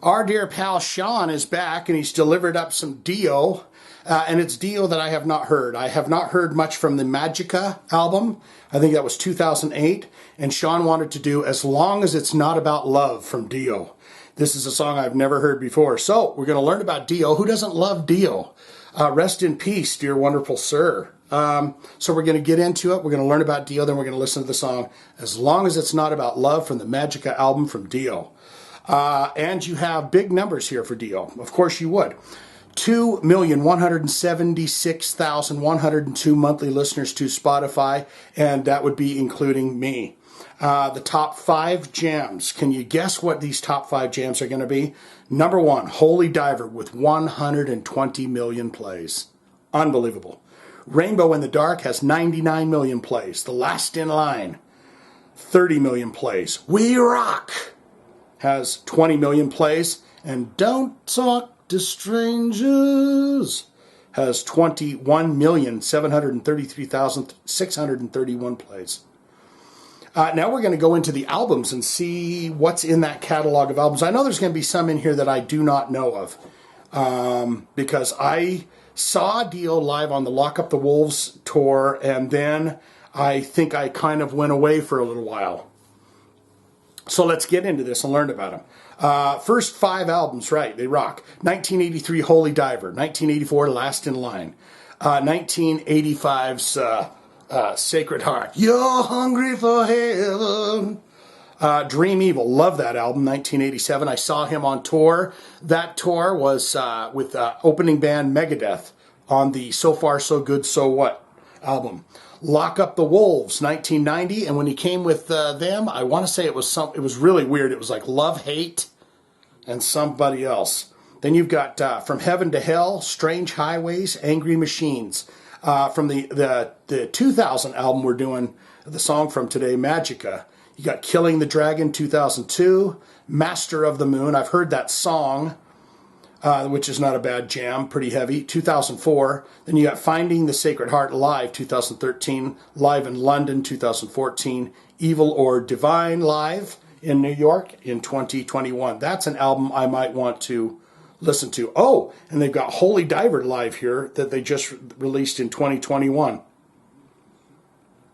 Our dear pal Sean is back, and he's delivered up some Dio, and it's Dio that I have not heard. I have not heard much from the Magica album. I think that was 2008, and Sean wanted to do As Long As It's Not About Love from Dio. This is a song I've never heard before, so we're going to learn about Dio. Who doesn't love Dio? Rest in peace, dear wonderful sir. So we're going to get into it. We're going to learn about Dio, then we're going to listen to the song As Long As It's Not About Love from the Magica album from Dio. And you have big numbers here for Dio. Of course you would. 2,176,102 monthly listeners to Spotify, and that would be including me. The top 5 jams. Can you guess what these top 5 jams are going to be? Number 1, Holy Diver with 120 million plays. Unbelievable. Rainbow in the Dark has 99 million plays. The Last in Line, 30 million plays. We Rock has 20 million plays. And Don't Talk to Strangers has 21,733,631 plays. Now we're going to go into the albums and see what's in that catalog of albums. I know there's going to be some in here that I do not know of, because I saw Dio live on the Lock Up the Wolves tour, and then I think I kind of went away for a little while. So let's get into this and learn about them. First 5 albums, right, they rock. 1983, Holy Diver. 1984, Last in Line. 1985's Sacred Heart. You're hungry for heaven. Dream Evil, love that album. 1987, I saw him on tour. That tour was with opening band Megadeth on the So Far So Good So What album. Lock Up the Wolves, 1990, and when he came with them, I want to say it was really weird. It was like Love Hate and somebody else. Then you've got From Heaven to Hell, Strange Highways, Angry Machines. From the 2000 album we're doing, the song from today, Magica. You got Killing the Dragon, 2002, Master of the Moon. I've heard that song, which is not a bad jam, pretty heavy, 2004. Then you got Finding the Sacred Heart live, 2013, Live in London, 2014, Evil or Divine live in New York in 2021. That's an album I might want to listen to. Oh, and they've got Holy Diver live here that they just released in 2021.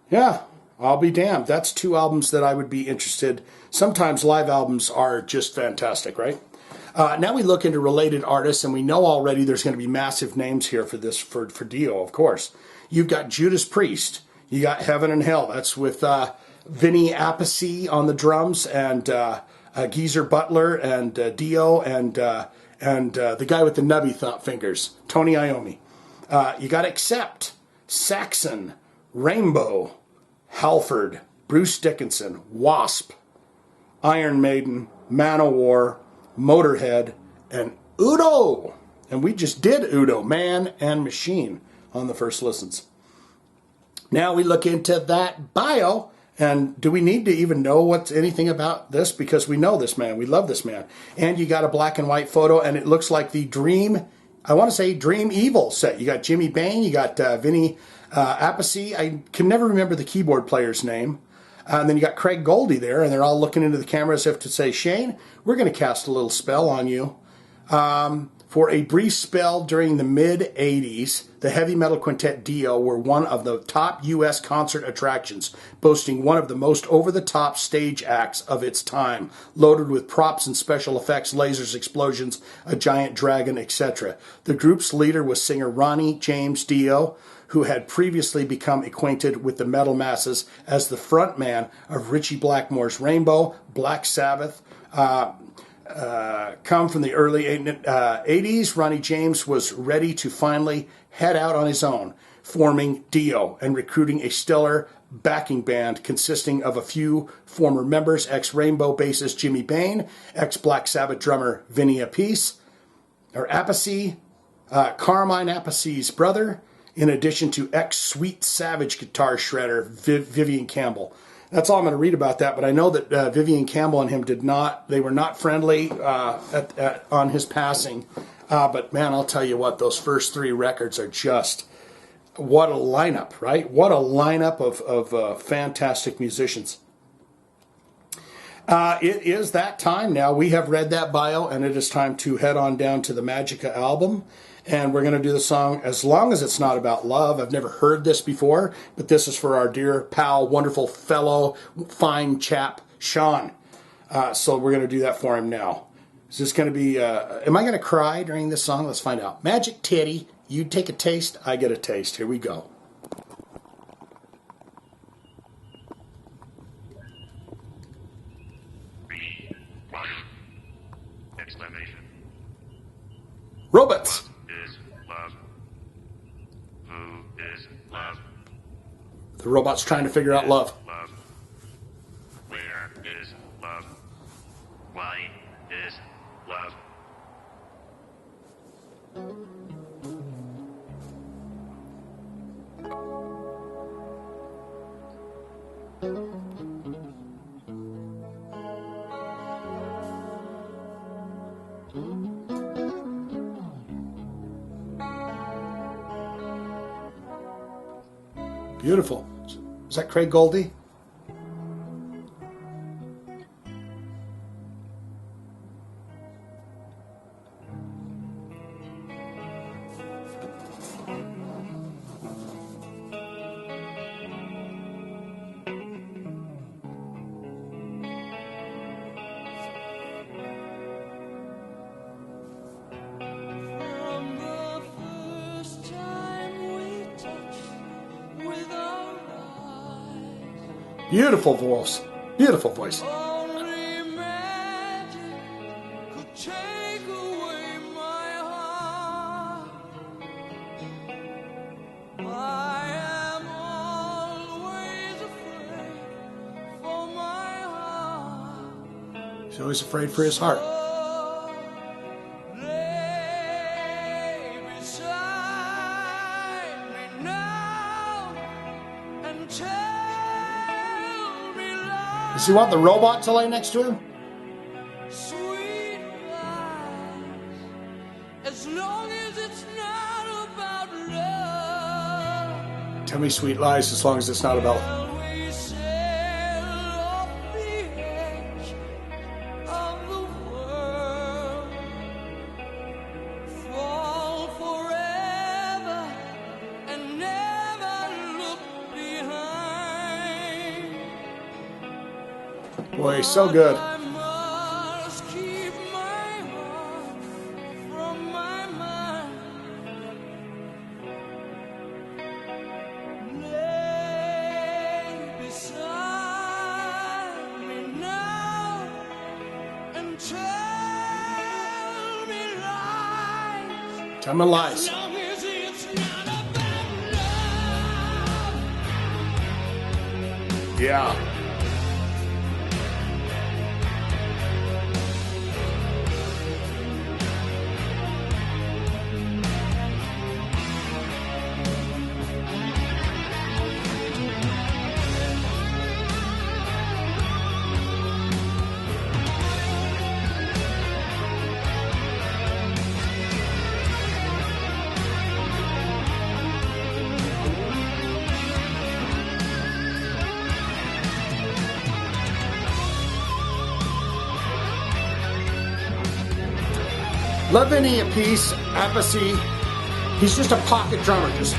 Yeah, I'll be damned. That's 2 albums that I would be interested. Sometimes live albums are just fantastic, right? Now we look into related artists, and we know already there's going to be massive names here for this, for Dio, of course. You've got Judas Priest. You got Heaven and Hell. That's with Vinny Appice on the drums, and Geezer Butler, and Dio, and the guy with the nubby fingers, Tony Iommi. You got Accept, Saxon, Rainbow, Halford, Bruce Dickinson, Wasp, Iron Maiden, Manowar, Motorhead, and Udo. And we just did Udo, Man and Machine, on the first listens. Now we look into that bio. And do we need to even know what's anything about this? Because we know this man. We love this man. And you got a black and white photo, and it looks like the Dream Evil set. You got Jimmy Bain. You got Vinny Appice. I can never remember the keyboard player's name. And then you got Craig Goldie there, and they're all looking into the camera as if to say, Shane, we're going to cast a little spell on you. For a brief spell during the mid-'80s, the heavy metal quintet Dio were one of the top U.S. concert attractions, boasting one of the most over-the-top stage acts of its time, loaded with props and special effects, lasers, explosions, a giant dragon, etc. The group's leader was singer Ronnie James Dio, who had previously become acquainted with the metal masses as the frontman of Ritchie Blackmore's Rainbow, Black Sabbath. Come from the early 80s, Ronnie James was ready to finally head out on his own, forming Dio and recruiting a stellar backing band consisting of a few former members, ex-Rainbow bassist Jimmy Bain, ex-Black Sabbath drummer Vinny Appice, Carmine Appice's brother, in addition to ex-Sweet Savage guitar shredder Vivian Campbell. That's all I'm going to read about that, but I know that Vivian Campbell and him they were not friendly on his passing. But man, I'll tell you what, those first 3 records are just, what a lineup, right? What a lineup of fantastic musicians. It is that time now. We have read that bio, and it is time to head on down to the Magica album. And we're going to do the song As Long As It's Not About Love. I've never heard this before, but this is for our dear pal, wonderful fellow, fine chap, Sean. So we're going to do that for him now. Is this going to be, am I going to cry during this song? Let's find out. Magic Titty, you take a taste, I get a taste. Here we go. Exclamation. Robots. What is love? Who is love? The robot's trying to figure out love. Love. Where is love? Why is love? Beautiful. Is that Craig Goldie? Beautiful voice. Beautiful voice. Only magic could take away my heart. I am always afraid for my heart. He's always afraid for his heart. Lay beside me now and Does he want the robot to lay next to him? sweet lies, as long as it's not about love. Tell me sweet lies as long as it's not about... While we sail off the edge of the world, fall forever and never look behind. Boy, so good. I must keep my heart from my mind. Lay beside me now and tell me lies. Tell me lies. As long as it's not about love. Yeah. Love Vinny Appice, he's just a pocket drummer. Just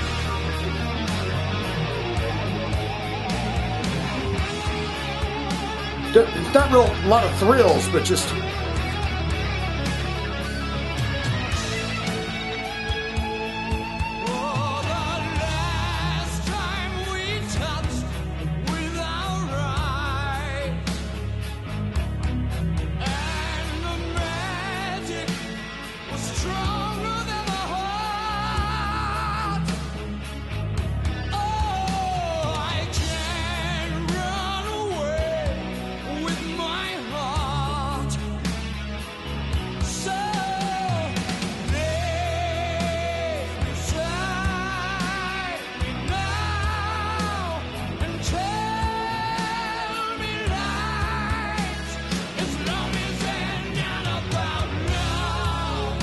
it's not real a lot of thrills, but just Oh, the last time we touched with our eyes, and the magic was stronger than the heart. Oh, I can't run away with my heart. So lay beside me now and tell me lies, as long as they're not about love.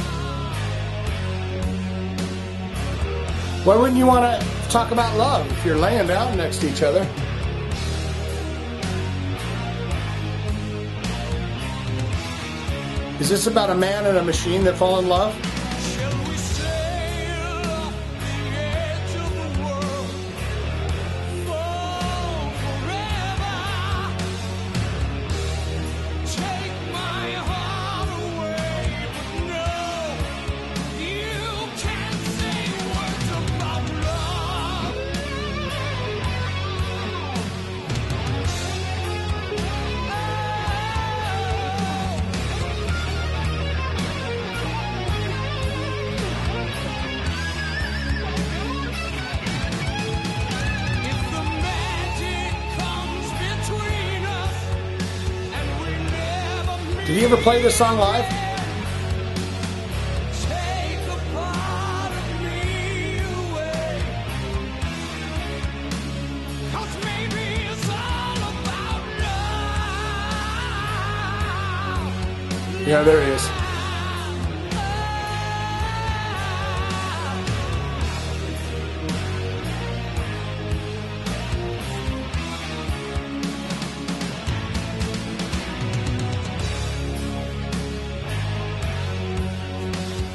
why wouldn't you want to talk about love if you're laying down next to each other? Is this about a man and a machine that fall in love? Shall we sail the edge of the world? Fall forever. Take my heart away, but no, you can't say words about love. If the magic comes between us and we never meet, Did he ever play this song live? take a part of me away. 'Cause maybe it's all about love. Yeah, there he is.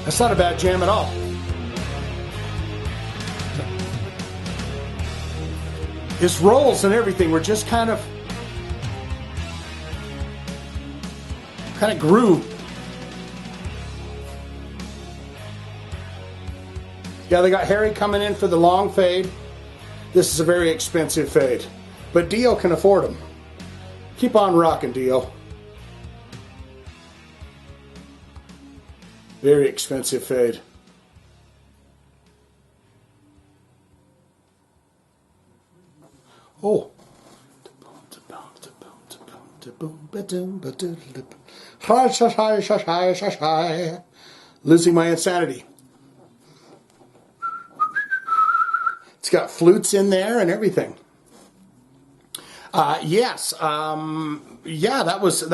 That's not a bad jam at all. His rolls and everything were just kind of groove. Yeah, they got Harry coming in for the long fade. This is a very expensive fade, but Dio can afford them. Keep on rocking, Dio. Very expensive fade. Oh. Losing my insanity. It's got flutes in there and everything. Yes. Yeah,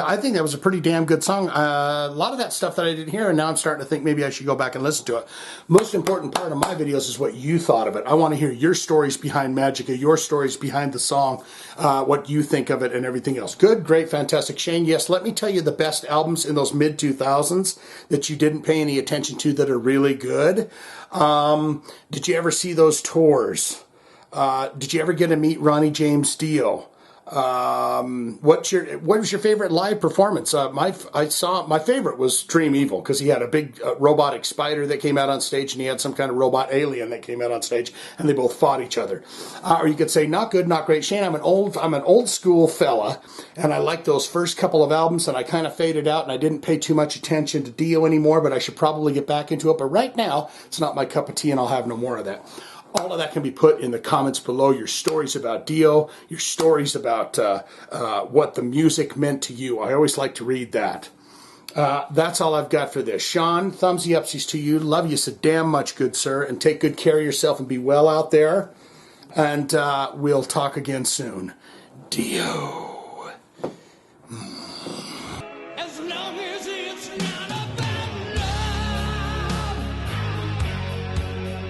I think that was a pretty damn good song. A lot of that stuff that I didn't hear, and now I'm starting to think maybe I should go back and listen to it. Most important part of my videos is what you thought of it. I want to hear your stories behind Magica, your stories behind the song, what you think of it and everything else. Good, great, fantastic. Shane, yes, let me tell you the best albums in those mid-2000s that you didn't pay any attention to that are really good. Did you ever see those tours? Did you ever get to meet Ronnie James Dio? What was your favorite live performance? My favorite was Dream Evil, because he had a big robotic spider that came out on stage, and he had some kind of robot alien that came out on stage, and they both fought each other. Or you could say not good, not great. Shane, I'm an old school fella, and I like those first couple of albums, and I kind of faded out, and I didn't pay too much attention to Dio anymore, but I should probably get back into it. But right now, it's not my cup of tea, and I'll have no more of that. All of that can be put in the comments below. Your stories about Dio, your stories about what the music meant to you. I always like to read that. That's all I've got for this. Sean, thumbsy upsies to you. Love you so damn much, good sir. And take good care of yourself and be well out there. And we'll talk again soon. Dio.